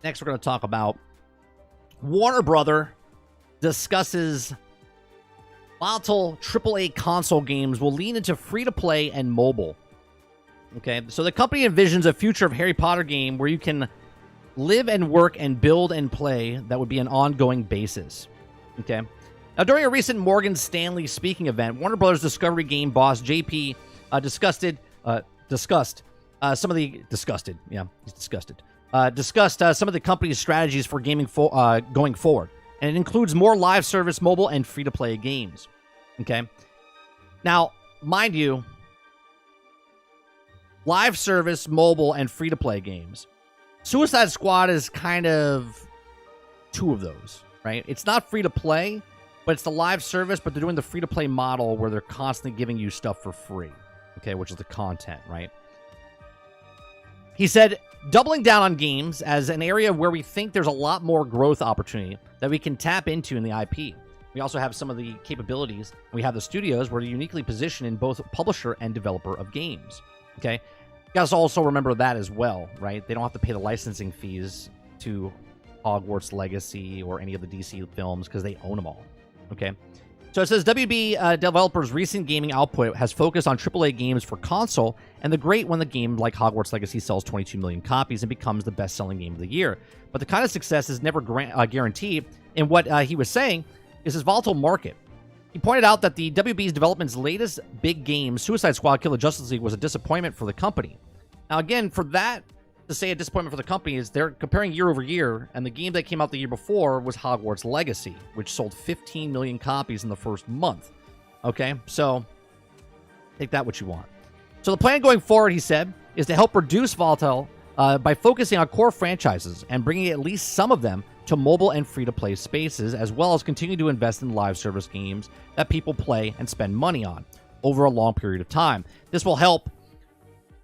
Next, we're going to talk about Warner Brother discusses volatile AAA console games will lean into free-to-play and mobile. Okay, so the company envisions a future of Harry Potter game where you can live and work and build and play that would be an ongoing basis. Okay. Now, during a recent Morgan Stanley speaking event, Warner Brothers Discovery game boss JP discussed some of the company's strategies for gaming going forward, and it includes more live service, mobile, and free-to-play games. Okay. Now, mind you, live service, mobile, and free-to-play games. Suicide Squad is kind of two of those, right? It's not free-to-play, but it's the live service, but they're doing the free-to-play model where they're constantly giving you stuff for free, okay, which is the content, right? He said, doubling down on games as an area where we think there's a lot more growth opportunity that we can tap into in the IP. We also have some of the capabilities. We have the studios where they're uniquely positioned in both publisher and developer of games, okay? You guys also remember that as well, right? They don't have to pay the licensing fees to Hogwarts Legacy or any of the DC films because they own them all. Okay, so it says WB developers' recent gaming output has focused on AAA games for console, and the great when the game like Hogwarts Legacy sells 22 million copies and becomes the best-selling game of the year. But the kind of success is never guaranteed, and what he was saying is this volatile market. He pointed out that the WB's development's latest big game, Suicide Squad Kill the Justice League, was a disappointment for the company. Now, again, for that to say a disappointment for the company is they're comparing year over year, and the game that came out the year before was Hogwarts Legacy, which sold 15 million copies in the first month. Okay, so take that what you want. So the plan going forward, he said, is to help reduce volatile by focusing on core franchises and bringing at least some of them to mobile and free-to-play spaces, as well as continue to invest in live service games that people play and spend money on over a long period of time. This will help,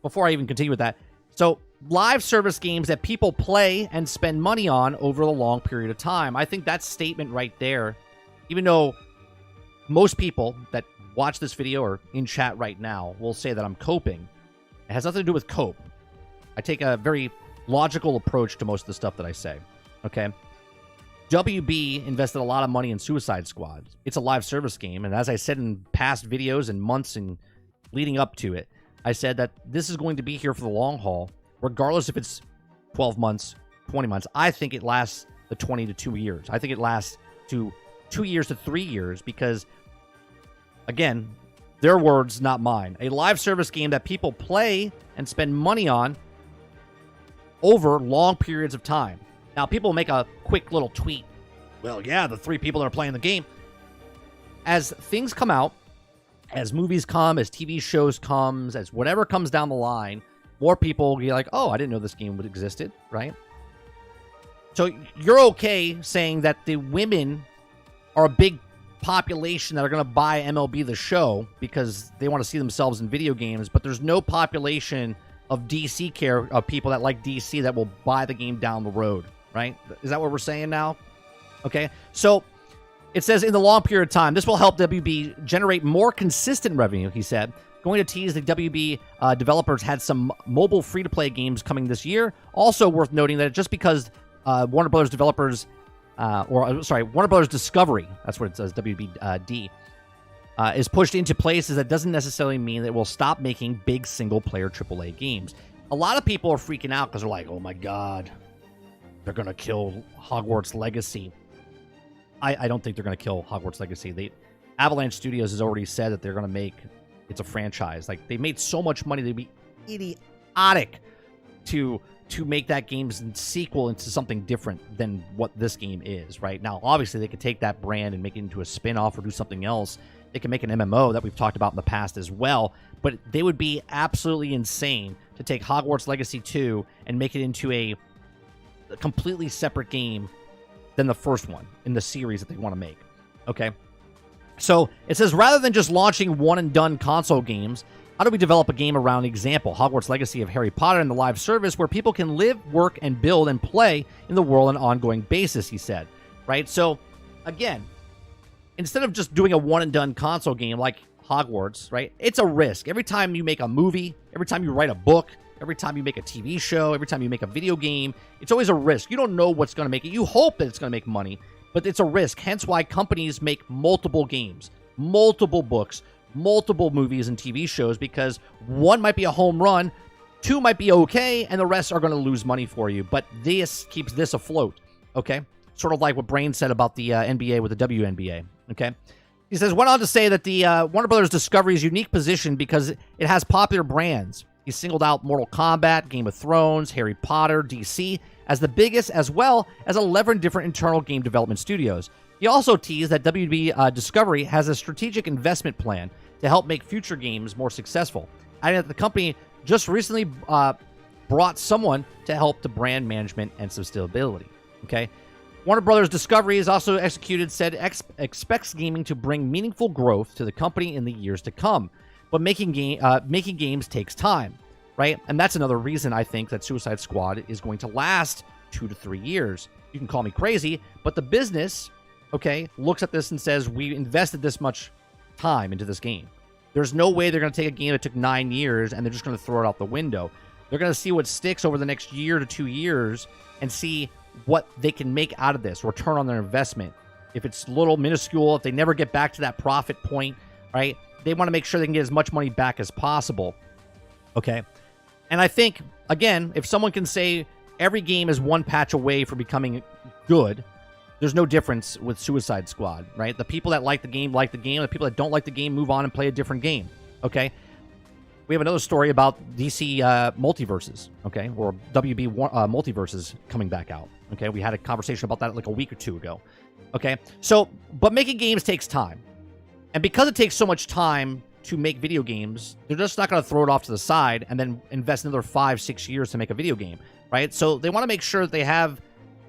before I even continue with that, so live service games that people play and spend money on over a long period of time. I think that statement right there, even though most people that watch this video or in chat right now will say that I'm coping, it has nothing to do with cope. I take a very logical approach to most of the stuff that I say, okay? WB invested a lot of money in Suicide Squad. It's a live service game, and as I said in past videos and months and leading up to it, I said that this is going to be here for the long haul, regardless if it's 12 months, 20 months. I think it lasts the 20 to 2 years. I think it lasts to 2 years to 3 years because, again, their words, not mine. A live service game that people play and spend money on over long periods of time. Now, people make a quick little tweet. Well, yeah, the 3 people that are playing the game. As things come out, as movies come, as TV shows comes, as whatever comes down the line, more people will be like, oh, I didn't know this game existed, right? So you're okay saying that the women are a big population that are going to buy MLB The Show because they want to see themselves in video games, but there's no population of DC of people that like DC that will buy the game down the road, right? Is that what we're saying now? Okay, so it says in the long period of time, this will help WB generate more consistent revenue, he said. Going to tease the WB developers had some mobile free-to-play games coming this year. Also worth noting that just because Warner Brothers developers, Warner Brothers Discovery, that's what it says, WBD, is pushed into places, that doesn't necessarily mean that it will stop making big single-player AAA games. A lot of people are freaking out because they're like, oh my God, they're going to kill Hogwarts Legacy. I don't think they're going to kill Hogwarts Legacy. Avalanche Studios has already said that they're going to make... It's a franchise. Like, they made so much money, they'd be idiotic to make that game's sequel into something different than what this game is, right? Now, obviously, they could take that brand and make it into a spin-off or do something else. They can make an MMO that we've talked about in the past as well, but they would be absolutely insane to take Hogwarts Legacy 2 and make it into a completely separate game than the first one in the series that they want to make, okay? So it says, rather than just launching one-and-done console games, how do we develop a game around example, Hogwarts Legacy of Harry Potter and the live service where people can live, work, and build and play in the world on an ongoing basis, he said, right? So, again, instead of just doing a one-and-done console game like Hogwarts, right? It's a risk. Every time you make a movie, every time you write a book, every time you make a TV show, every time you make a video game, it's always a risk. You don't know what's going to make it. You hope that it's going to make money, but it's a risk. Hence why companies make multiple games, multiple books, multiple movies and TV shows, because one might be a home run, two might be okay, and the rest are going to lose money for you. But this keeps this afloat, okay? Sort of like what Brain said about the NBA with the WNBA, okay? He says, went on to say that the Warner Brothers Discovery is a unique position because it has popular brands. He singled out Mortal Kombat, Game of Thrones, Harry Potter, DC as the biggest, as well as 11 different internal game development studios. He also teased that WB Discovery has a strategic investment plan to help make future games more successful, adding that the company just recently brought someone to help the brand management and sustainability. Okay, Warner Brothers Discovery has also expects gaming to bring meaningful growth to the company in the years to come. But making games takes time, right? And that's another reason I think that Suicide Squad is going to last 2 to 3 years. You can call me crazy, but the business, okay, looks at this and says, we invested this much time into this game. There's no way they're going to take a game that took 9 years and they're just going to throw it out the window. They're going to see what sticks over the next year to 2 years and see what they can make out of this, return on their investment. If it's little, minuscule, if they never get back to that profit point, right? They want to make sure they can get as much money back as possible, okay? And I think, again, if someone can say every game is one patch away from becoming good, there's no difference with Suicide Squad, right? The people that like the game like the game. The people that don't like the game move on and play a different game, okay? We have another story about DC multiverses, okay? Or WB multiverses coming back out, okay? We had a conversation about that like a week or two ago, okay? So, but making games takes time. And because it takes so much time to make video games, they're just not going to throw it off to the side and then invest another 5-6 years to make a video game, right? So they want to make sure that they have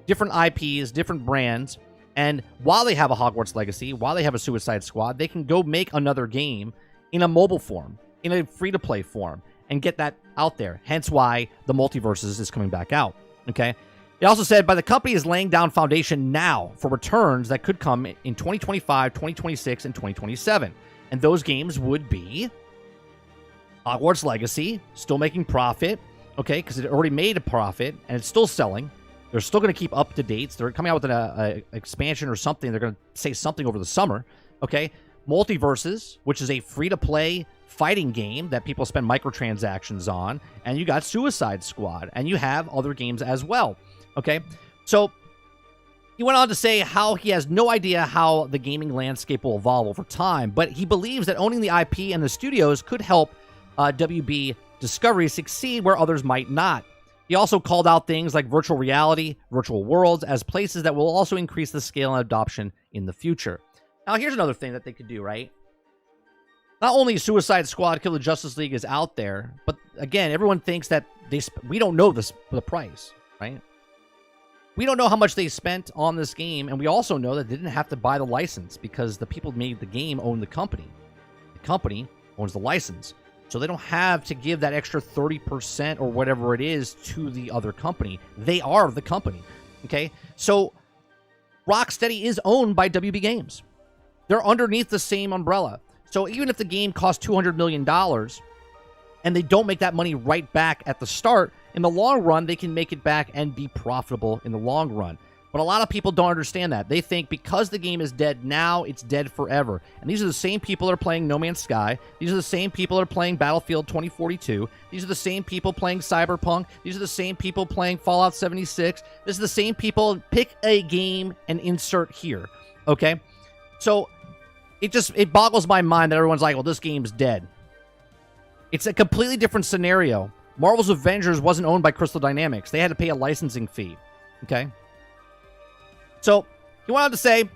different IPs, different brands, and while they have a Hogwarts Legacy, while they have a Suicide Squad, they can go make another game in a mobile form, in a free-to-play form, and get that out there. Hence why the Multiverses is coming back out, okay? He also said, by the company is laying down foundation now for returns that could come in 2025, 2026, and 2027. And those games would be Hogwarts Legacy, still making profit, okay, because it already made a profit, and it's still selling. They're still going to keep up to dates. They're coming out with an expansion or something. They're going to say something over the summer, okay? Multiverses, which is a free-to-play fighting game that people spend microtransactions on. And you got Suicide Squad, and you have other games as well. Okay, so he went on to say how he has no idea how the gaming landscape will evolve over time, but he believes that owning the IP and the studios could help WB Discovery succeed where others might not. He also called out things like virtual reality, virtual worlds as places that will also increase the scale and adoption in the future. Now, here's another thing that they could do, right? Not only Suicide Squad, Kill the Justice League is out there, but again, everyone thinks that we don't know the price, right? We don't know how much they spent on this game, and we also know that they didn't have to buy the license because the people who made the game own the company. The company owns the license. So they don't have to give that extra 30% or whatever it is to the other company. They are the company, okay? So Rocksteady is owned by WB Games. They're underneath the same umbrella. So even if the game costs $200 million and they don't make that money right back at the start, in the long run, they can make it back and be profitable in the long run. But a lot of people don't understand that. They think because the game is dead now, it's dead forever. And these are the same people that are playing No Man's Sky. These are the same people that are playing Battlefield 2042. These are the same people playing Cyberpunk. These are the same people playing Fallout 76. This is the same people. Pick a game and insert here, okay? So it boggles my mind that everyone's like, well, this game's dead. It's a completely different scenario. Marvel's Avengers wasn't owned by Crystal Dynamics. They had to pay a licensing fee, okay? So, he went on to say,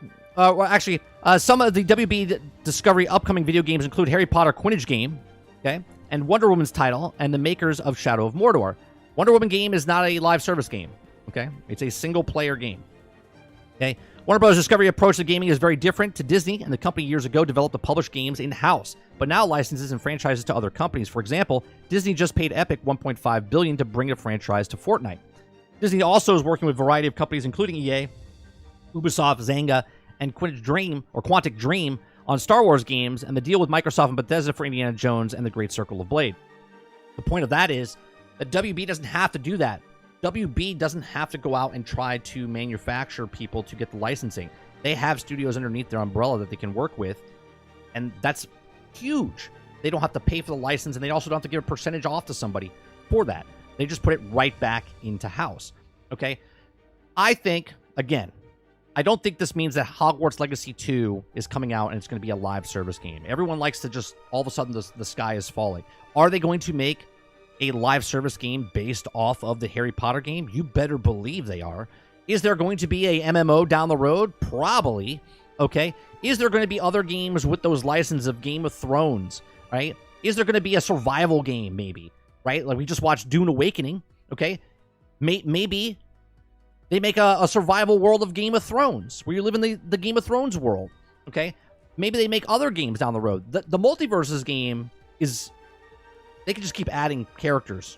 some of the WB Discovery upcoming video games include Harry Potter Quidditch game, okay, and Wonder Woman's title, and the makers of Shadow of Mordor. Wonder Woman game is not a live service game, okay? It's a single-player game, okay? Warner Bros. Discovery approach to gaming is very different to Disney, and the company years ago developed to publish games in-house, but now licenses and franchises to other companies. For example, Disney just paid Epic $1.5 billion to bring a franchise to Fortnite. Disney also is working with a variety of companies, including EA, Ubisoft, Zynga, and Quantic Dream on Star Wars games and the deal with Microsoft and Bethesda for Indiana Jones and the Great Circle of Blade. The point of that is that WB doesn't have to do that. WB doesn't have to go out and try to manufacture people to get the licensing. They have studios underneath their umbrella that they can work with, and that's huge. They don't have to pay for the license, and they also don't have to give a percentage off to somebody for that. They just put it right back into house. Okay? I think, again, I don't think this means that Hogwarts Legacy 2 is coming out and it's going to be a live service game. Everyone likes to just, all of a sudden, the sky is falling. Are they going to make a live service game based off of the Harry Potter game? You better believe they are. Is there going to be a MMO down the road? Probably. Okay. Is there going to be other games with those licenses of Game of Thrones? Right? Is there going to be a survival game? Maybe. Right? Like we just watched Dune Awakening. Okay. Maybe they make a survival world of Game of Thrones where you live in the Game of Thrones world. Okay. Maybe they make other games down the road. The Multiverses game is, they can just keep adding characters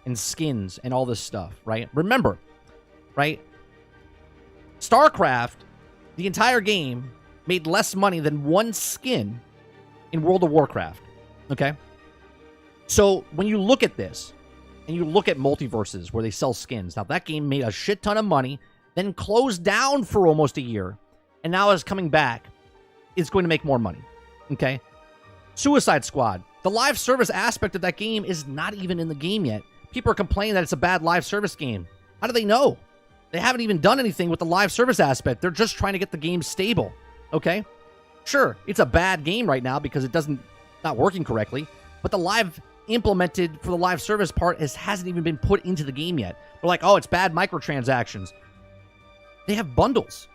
and skins and all this stuff, right? Remember, right? StarCraft, the entire game, made less money than one skin in World of Warcraft, okay? So when you look at this, and you look at Multiverses where they sell skins, now that game made a shit ton of money, then closed down for almost a year, and now is coming back, it's going to make more money, okay? Suicide Squad. The live service aspect of that game is not even in the game yet. People are complaining that it's a bad live service game. How do they know? They haven't even done anything with the live service aspect. They're just trying to get the game stable. Okay? Sure, it's a bad game right now because it's not working correctly, but the live implemented for the live service part hasn't even been put into the game yet. They're like, oh, it's bad microtransactions. They have bundles.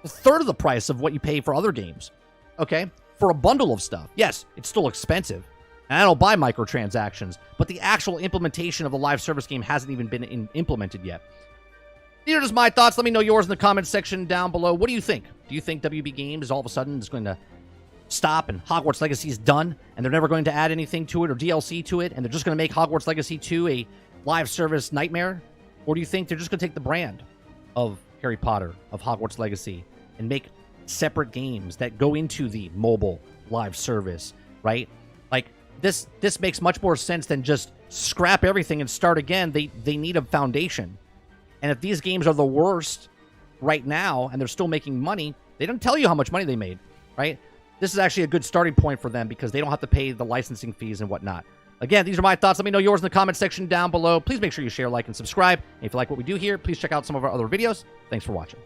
A third of the price of what you pay for other games. Okay? For a bundle of stuff. Yes, it's still expensive. And I don't buy microtransactions, but the actual implementation of the live service game hasn't even been implemented yet. These are just my thoughts. Let me know yours in the comments section down below. What do you think? Do you think WB Games all of a sudden is going to stop and Hogwarts Legacy is done and they're never going to add anything to it or DLC to it and they're just going to make Hogwarts Legacy 2 a live service nightmare? Or do you think they're just going to take the brand of Harry Potter, of Hogwarts Legacy, and make separate games that go into the mobile live service, right? Like this makes much more sense than just scrap everything and start again. They need a foundation. And if these games are the worst right now and they're still making money, they don't tell you how much money they made, right? This is actually a good starting point for them because they don't have to pay the licensing fees and whatnot. Again, these are my thoughts. Let me know yours in the comment section down below. Please make sure you share, like, and subscribe. And if you like what we do here, please check out some of our other videos. Thanks for watching.